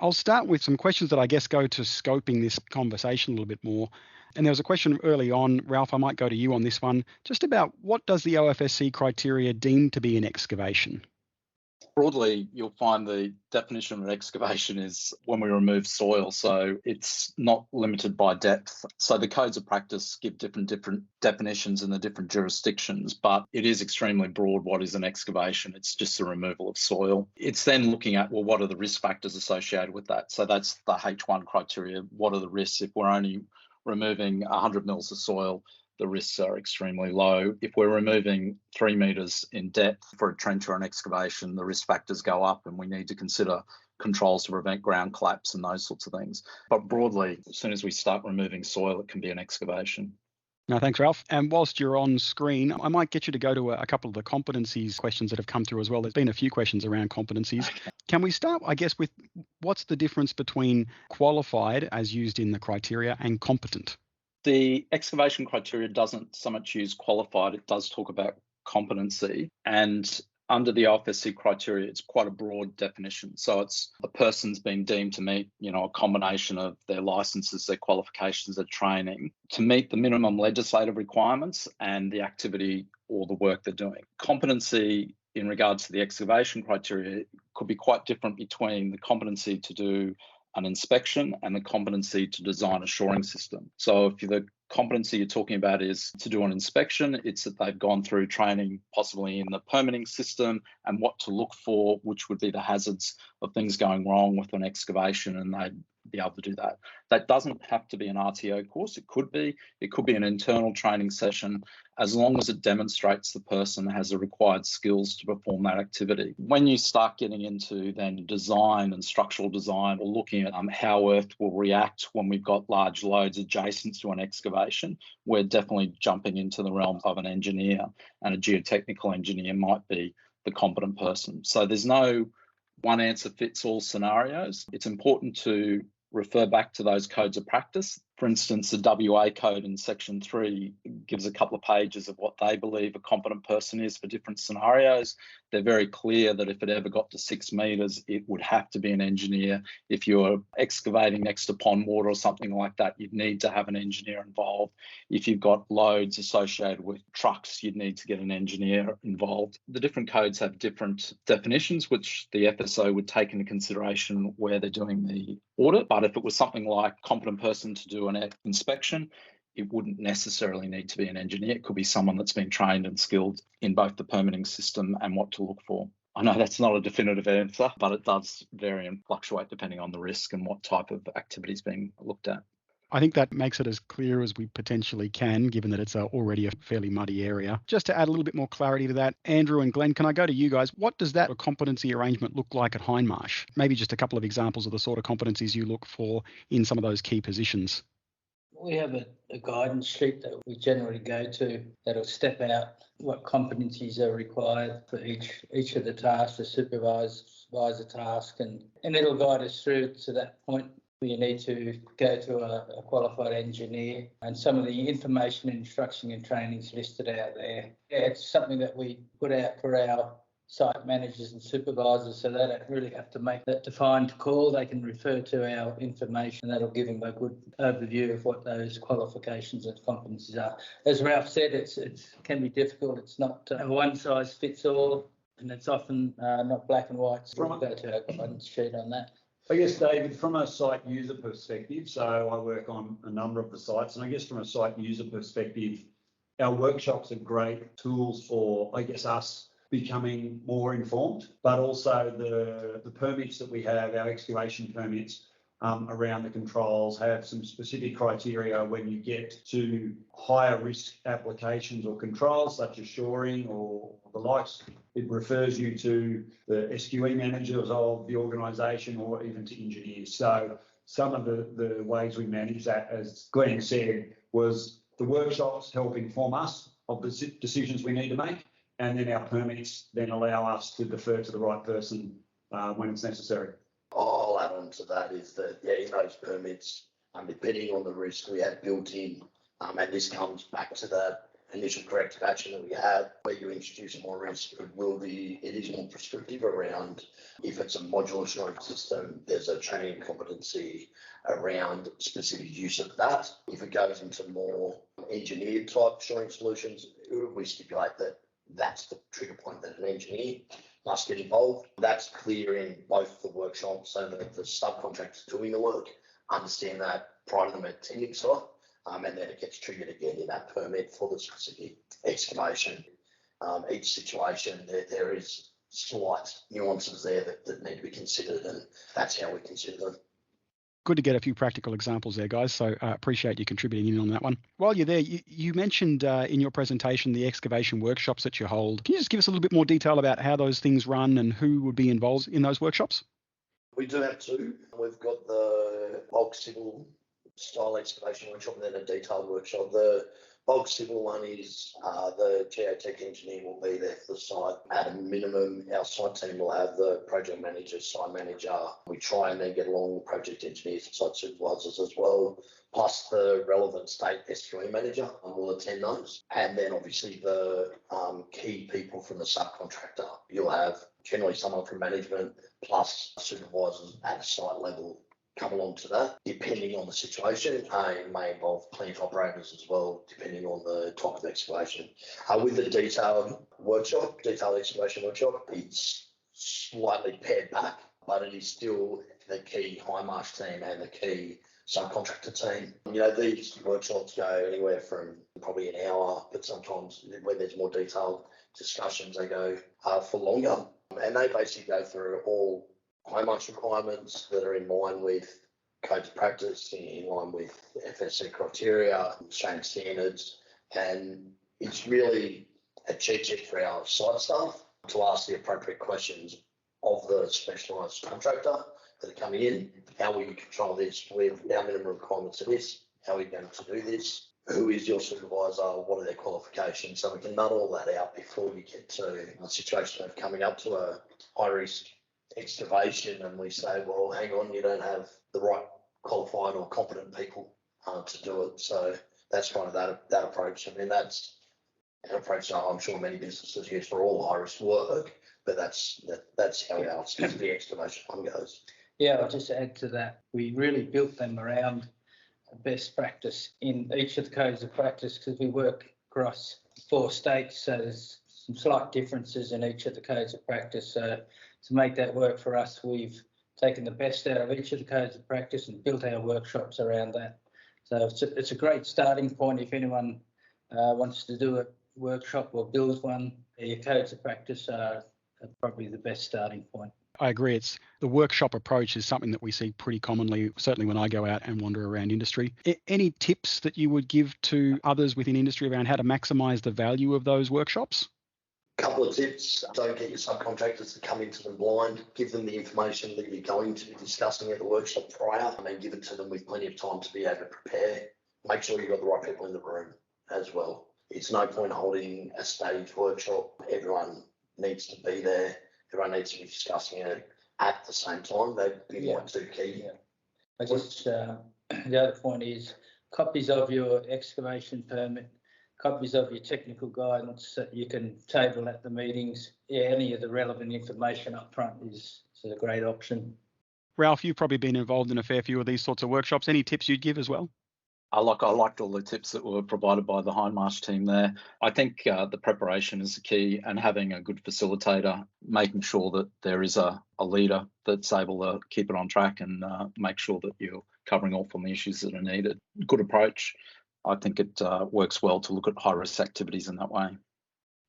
I'll start with some questions that I guess go to scoping this conversation a little bit more. And there was a question early on, Ralph, I might go to you on this one, just about what does the OFSC criteria deem to be an excavation? Broadly, you'll find the definition of an excavation is when we remove soil, so it's not limited by depth. So the codes of practice give different definitions in the different jurisdictions, but it is extremely broad what is an excavation. It's just the removal of soil. It's then looking at, well, what are the risk factors associated with that? So that's the H1 criteria. What are the risks if we're only removing 100 mils of soil? The risks are extremely low. If we're removing 3 metres in depth for a trench or an excavation, the risk factors go up and we need to consider controls to prevent ground collapse and those sorts of things. But broadly, as soon as we start removing soil, it can be an excavation. No, thanks, Ralph. And whilst you're on screen, I might get you to go to a couple of the competencies questions that have come through as well. There's been a few questions around competencies. Okay. Can we start, I guess, with what's the difference between qualified, as used in the criteria, and competent? The excavation criteria doesn't so much use qualified, it does talk about competency. And under the OFSC criteria, it's quite a broad definition. So it's a person's been deemed to meet, a combination of their licenses, their qualifications, their training, to meet the minimum legislative requirements and the activity or the work they're doing. Competency in regards to the excavation criteria could be quite different between the competency to do an inspection and the competency to design a shoring system. So if the competency you're talking about is to do an inspection, it's that they've gone through training possibly in the permitting system and what to look for, which would be the hazards of things going wrong with an excavation, and they'd be able to do that. That doesn't have to be an RTO course. It could be an internal training session, as long as it demonstrates the person has the required skills to perform that activity. When you start getting into then design and structural design, or looking at how earth will react when we've got large loads adjacent to an excavation, we're definitely jumping into the realm of an engineer, and a geotechnical engineer might be the competent person. So there's no one answer fits all scenarios. It's important to refer back to those codes of practice. For instance, the WA code in section 3 gives a couple of pages of what they believe a competent person is for different scenarios. They're very clear that if it ever got to 6 metres, it would have to be an engineer. If you're excavating next to pond water or something like that, you'd need to have an engineer involved. If you've got loads associated with trucks, you'd need to get an engineer involved. The different codes have different definitions, which the FSO would take into consideration where they're doing the audit. But if it was something like competent person to do an inspection, it wouldn't necessarily need to be an engineer. It could be someone that's been trained and skilled in both the permitting system and what to look for. I know that's not a definitive answer, but it does vary and fluctuate depending on the risk and what type of activity is being looked at. I think that makes it as clear as we potentially can, given that it's already a fairly muddy area. Just to add a little bit more clarity to that, Andrew and Glenn, can I go to you guys? What does that competency arrangement look like at Hindmarsh? Maybe just a couple of examples of the sort of competencies you look for in some of those key positions. We have a guidance sheet that we generally go to that'll step out what competencies are required for each of the tasks, to supervise the task, and it'll guide us through to that point. You need to go to a qualified engineer, and some of the information, instruction and training is listed out there. Yeah, it's something that we put out for our site managers and supervisors, so they don't really have to make that defined call. They can refer to our information. That'll give them a good overview of what those qualifications and competencies are. As Ralph said, it can be difficult. It's not a one size fits all, and it's often not black and white. So we'll go to our guidance sheet on that. I guess, David, from a site user perspective, so I work on a number of the sites, and I guess from a site user perspective, our workshops are great tools for, us becoming more informed, but also the permits that we have, our excavation permits around the controls, have some specific criteria when you get to higher risk applications or controls such as shoring or the likes. It refers you to the SQE managers of the organisation or even to engineers. So some of the ways we manage that, as Glenn said, was the workshops help inform us of the decisions we need to make, and then our permits then allow us to defer to the right person when it's necessary. I'll add on to that is that, in those permits, depending on the risk we have built in, and this comes back to that initial corrective action that we have, where you introduce more risk, it is more prescriptive around if it's a modular shoring system, there's a training competency around specific use of that. If it goes into more engineered type shoring solutions, we stipulate that that's the trigger point that an engineer must get involved. That's clear in both the workshops so that the subcontractors doing the work understand that prior to them attending site, and then it gets triggered again in that permit for the specific excavation. Each situation, there is slight nuances there that need to be considered, and that's how we consider them. Good to get a few practical examples there, guys. So appreciate you contributing in on that one. While you're there, you mentioned in your presentation the excavation workshops that you hold. Can you just give us a little bit more detail about how those things run and who would be involved in those workshops? We do have two. We've got the bulk civil style excavation workshop and then a detailed workshop. The bulk civil one is the geotech engineer will be there for the site. At a minimum, our site team will have the project manager, site manager. We try and then get along with project engineers and site supervisors as well, plus the relevant state SQE manager will attend those. And then obviously the key people from the subcontractor. You'll have generally someone from management plus supervisors at a site level come along to that, depending on the situation. It may involve plant operators as well, depending on the type of excavation. With the detailed excavation workshop, it's slightly pared back, but it is still the key Hindmarsh team and the key subcontractor team. These workshops go anywhere from probably an hour, but sometimes when there's more detailed discussions, they go for longer. And they basically go through all Hindmarsh requirements that are in line with codes of practice, in line with OFSC criteria, Australian standards, and it's really a cheat sheet for our site staff to ask the appropriate questions of the specialised contractor that are coming in. How will you control this with our minimum requirements of this? How are you going to do this? Who is your supervisor? What are their qualifications? So we can nut all that out before we get to a situation of coming up to a high risk excavation and we say, well, hang on, you don't have the right qualified or competent people to do it. So that's kind of that approach. I mean, that's an approach that I'm sure many businesses use for all high risk work, but that's how our the excavation one goes. Yeah, I'll just add to that. We really built them around best practice in each of the codes of practice because we work across 4 states, so there's some slight differences in each of the codes of practice. So to make that work for us, we've taken the best out of each of the codes of practice and built our workshops around that. So it's a great starting point if anyone wants to do a workshop or build one. Your codes of practice are probably the best starting point. I agree. It's the workshop approach is something that we see pretty commonly, certainly when I go out and wander around industry. Any tips that you would give to others within industry around how to maximise the value of those workshops? Couple of tips. Don't get your subcontractors to come into them blind. Give them the information that you're going to be discussing at the workshop prior and then give it to them with plenty of time to be able to prepare. Make sure you've got the right people in the room as well. It's no point holding a staged workshop. Everyone needs to be there. Everyone needs to be discussing it at the same time. They'd be my two key. Yeah. I guess the other point is copies of your excavation permit, copies of your technical guidance that you can table at the meetings. Yeah, any of the relevant information up front is a great option. Ralph, you've probably been involved in a fair few of these sorts of workshops. Any tips you'd give as well? I liked all the tips that were provided by the Hindmarsh team there. I think the preparation is the key, and having a good facilitator, making sure that there is a leader that's able to keep it on track and make sure that you're covering off on the issues that are needed. Good approach. I think it works well to look at high-risk activities in that way.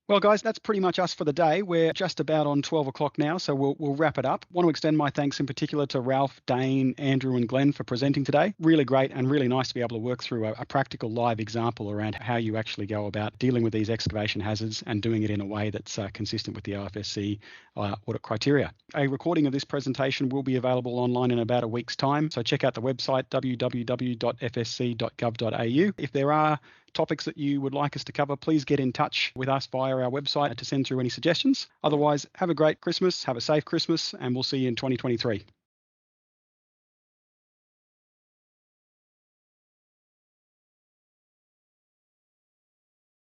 Well, guys, that's pretty much us for the day. We're just about on 12 o'clock now, so we'll wrap it up. I want to extend my thanks in particular to Ralph, Dane, Andrew and Glenn for presenting today. Really great and really nice to be able to work through a practical live example around how you actually go about dealing with these excavation hazards and doing it in a way that's consistent with the OFSC audit criteria. A recording of this presentation will be available online in about a week's time, so check out the website www.fsc.gov.au. If there are topics that you would like us to cover, please get in touch with us via our website to send through any suggestions. Otherwise, have a great Christmas, have a safe Christmas, and we'll see you in 2023.